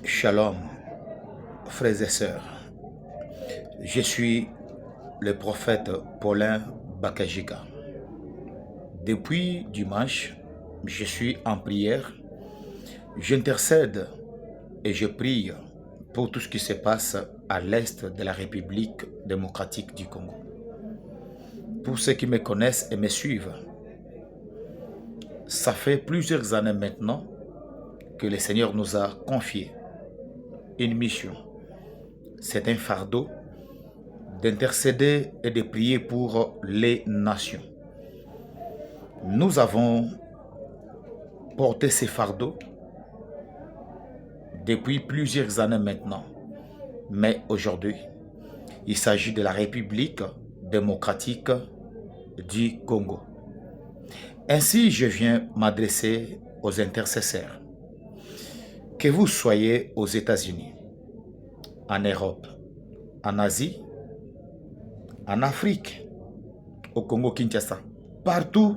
Shalom, frères et sœurs. Je suis le prophète Paulin Bakajika. Depuis dimanche, je suis en prière. J'intercède et je prie pour tout ce qui se passe à l'est de la République démocratique du Congo. Pour ceux qui me connaissent et me suivent, ça fait plusieurs années maintenant que le Seigneur nous a confié une mission. C'est un fardeau d'intercéder et de prier pour les nations. Nous avons porté ces fardeaux depuis plusieurs années maintenant. Mais aujourd'hui, il s'agit de la République démocratique du Congo. Ainsi, je viens m'adresser aux intercesseurs. Que vous soyez aux États-Unis, en Europe, en Asie, en Afrique, au Congo-Kinshasa, partout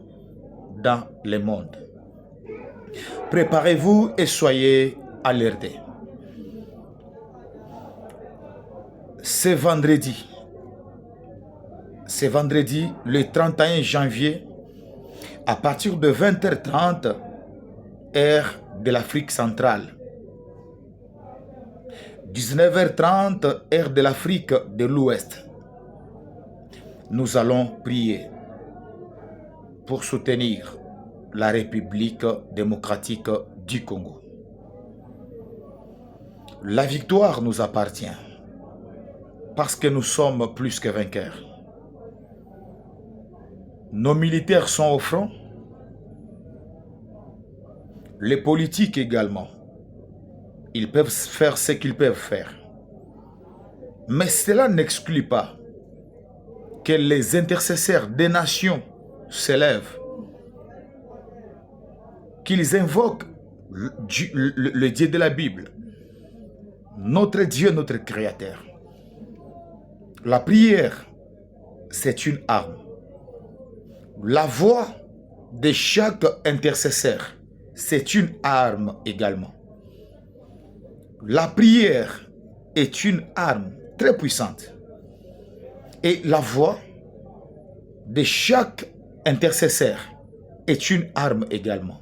dans le monde. Préparez-vous et soyez alertés. C'est vendredi, le 31 janvier, à partir de 20h30, heure de l'Afrique centrale. 19h30, heure de l'Afrique de l'Ouest. Nous allons prier pour soutenir la République démocratique du Congo. La victoire nous appartient parce que nous sommes plus que vainqueurs. Nos militaires sont au front, les politiques également. Ils peuvent faire ce qu'ils peuvent faire. Mais cela n'exclut pas que les intercesseurs des nations s'élèvent, qu'ils invoquent le Dieu de la Bible, notre Dieu, notre Créateur. La prière, c'est une arme. La voix de chaque intercesseur, c'est une arme également. La prière est une arme très puissante. Et la voix de chaque intercesseur est une arme également.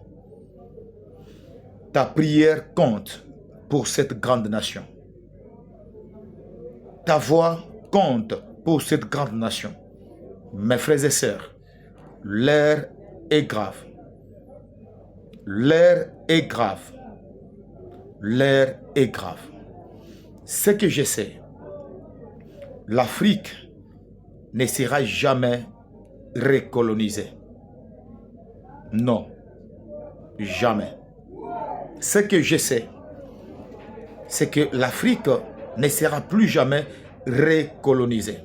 Ta prière compte pour cette grande nation. Ta voix compte pour cette grande nation. Mes frères et sœurs, l'heure est grave. L'heure est grave. L'heure est grave. Ce que je sais, l'Afrique ne sera jamais recolonisée. Non, jamais. Ce que je sais, c'est que l'Afrique ne sera plus jamais recolonisée.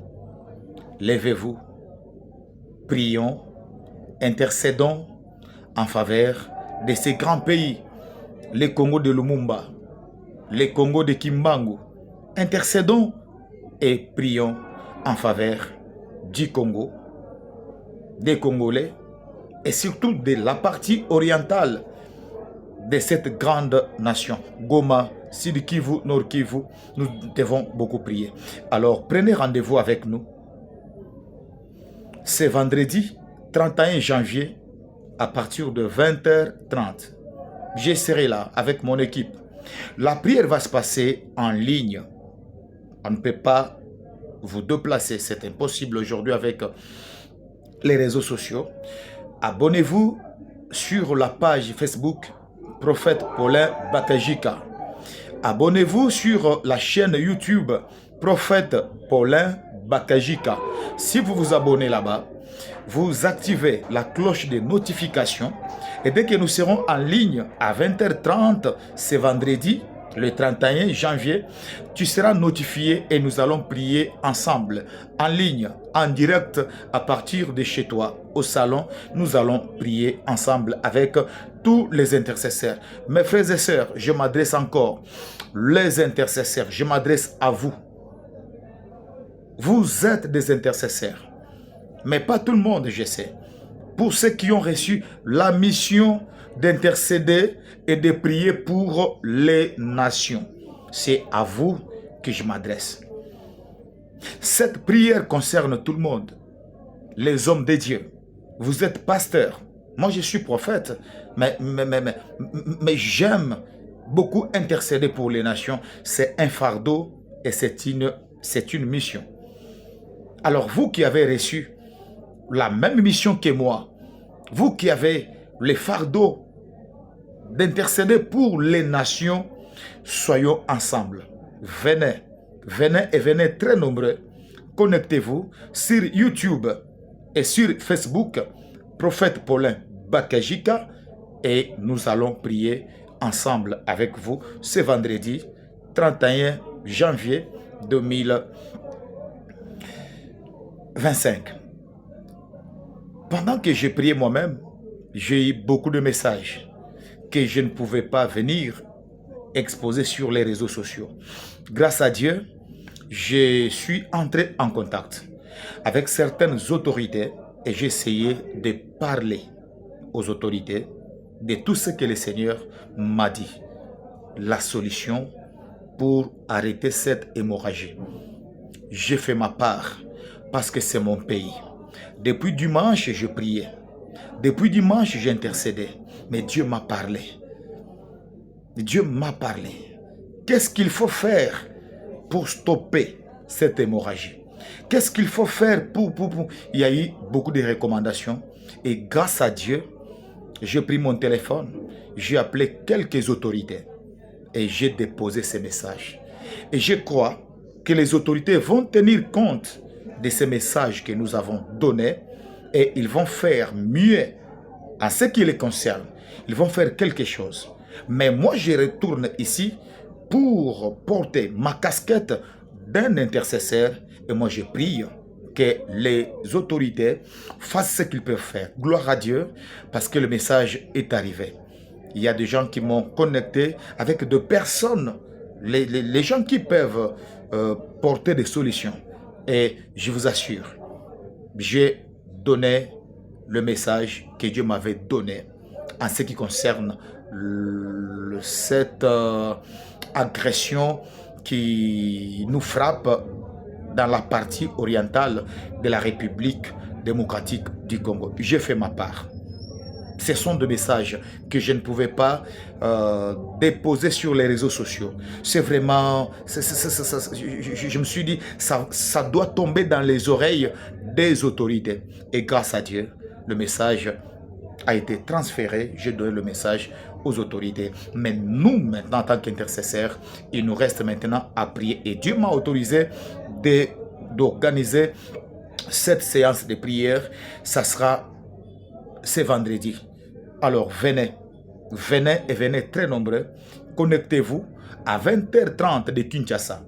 Levez-vous, prions, intercédons en faveur de ces grands pays, les Congo de Lumumba, les Congo de Kimbangu. Intercédons et prions en faveur du Congo, des Congolais et surtout de la partie orientale de cette grande nation. Goma, Sud Kivu, Nord Kivu, nous devons beaucoup prier. Alors prenez rendez-vous avec nous. C'est vendredi 31 janvier à partir de 20h30. Je serai là avec mon équipe. La prière va se passer en ligne. On ne peut pas vous déplacer, c'est impossible aujourd'hui avec les réseaux sociaux. Abonnez-vous sur la page Facebook Prophète Paulin Bakajika. Abonnez-vous sur la chaîne YouTube Prophète Paulin Bakajika. Si vous vous abonnez là-bas, vous activez la cloche de notification et dès que nous serons en ligne à 20h30 ce vendredi, le 31 janvier, tu seras notifié et nous allons prier ensemble, en ligne, en direct, à partir de chez toi, au salon. Nous allons prier ensemble avec tous les intercesseurs. Mes frères et sœurs, je m'adresse encore, les intercesseurs, je m'adresse à vous. Vous êtes des intercesseurs, mais pas tout le monde, je sais. Pour ceux qui ont reçu la mission d'intercéder et de prier pour les nations. c'est à vous que je m'adresse. Cette prière concerne tout le monde, les hommes de Dieu. Vous êtes pasteur, moi je suis prophète, mais j'aime beaucoup intercéder pour les nations. C'est un fardeau et c'est une mission. Alors vous qui avez reçu la même mission que moi, vous qui avez le fardeau d'intercéder pour les nations, soyons ensemble. Venez, venez et venez très nombreux. Connectez-vous sur YouTube et sur Facebook, Prophète Paulin Bakajika, et nous allons prier ensemble avec vous ce vendredi 31 janvier 2025. Pendant que j'ai prié moi-même, j'ai eu beaucoup de messages que je ne pouvais pas venir exposer sur les réseaux sociaux. Grâce à Dieu, je suis entré en contact avec certaines autorités et j'ai essayé de parler aux autorités de tout ce que le Seigneur m'a dit. La solution pour arrêter cette hémorragie. J'ai fait ma part parce que c'est mon pays. Depuis dimanche, je priais. Depuis dimanche, j'intercédais. Mais Dieu m'a parlé. Dieu m'a parlé. Qu'est-ce qu'il faut faire pour stopper cette hémorragie? Qu'est-ce qu'il faut faire pour... Il y a eu beaucoup de recommandations. Et grâce à Dieu, j'ai pris mon téléphone. J'ai appelé quelques autorités. Et j'ai déposé ces messages. Et je crois que les autorités vont tenir compte de ces messages que nous avons donnés. Et ils vont faire mieux en ce qui les concerne. Ils vont faire quelque chose. Mais moi, je retourne ici pour porter ma casquette d'un intercesseur. Et moi, je prie que les autorités fassent ce qu'ils peuvent faire. Gloire à Dieu, parce que le message est arrivé. Il y a des gens qui m'ont connecté avec des personnes, les gens qui peuvent porter des solutions. Et je vous assure, j'ai donné le message que Dieu m'avait donné en ce qui concerne cette agression qui nous frappe dans la partie orientale de la République démocratique du Congo. J'ai fait ma part. Ce sont des messages que je ne pouvais pas déposer sur les réseaux sociaux. C'est vraiment... je me suis dit, ça doit tomber dans les oreilles des autorités. Et grâce à Dieu, le message a été transféré. J'ai donné le message aux autorités. Mais nous, maintenant, en tant qu'intercesseurs, il nous reste maintenant à prier. Et Dieu m'a autorisé d'organiser cette séance de prière. Ça sera ce vendredi. Alors venez, venez et venez très nombreux. Connectez-vous à 20h30 de Kinshasa.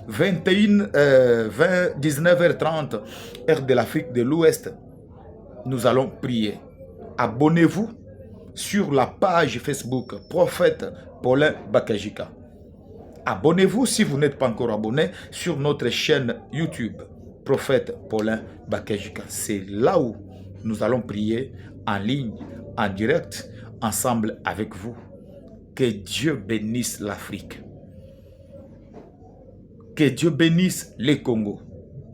19h30 heure de l'Afrique de l'Ouest. Nous allons prier. Abonnez-vous sur la page Facebook Prophète Paulin Bakajika. Abonnez-vous si vous n'êtes pas encore abonné sur notre chaîne YouTube Prophète Paulin Bakajika. C'est là où nous allons prier en ligne, en direct, ensemble avec vous. Que Dieu bénisse l'Afrique. Que Dieu bénisse les Congos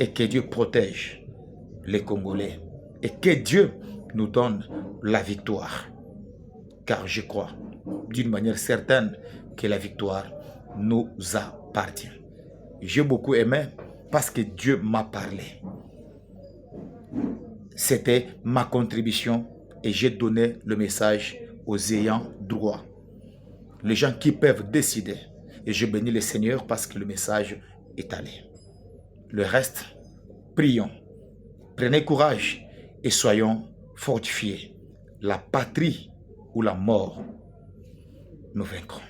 et que Dieu protège les Congolais. Et que Dieu nous donne la victoire. Car je crois d'une manière certaine que la victoire nous appartient. J'ai beaucoup aimé parce que Dieu m'a parlé. C'était ma contribution et j'ai donné le message aux ayants droit. Les gens qui peuvent décider. Et je bénis le Seigneur parce que le message est allé. Le reste, prions. Prenez courage et soyons fortifiés. La patrie ou la mort, nous vaincrons.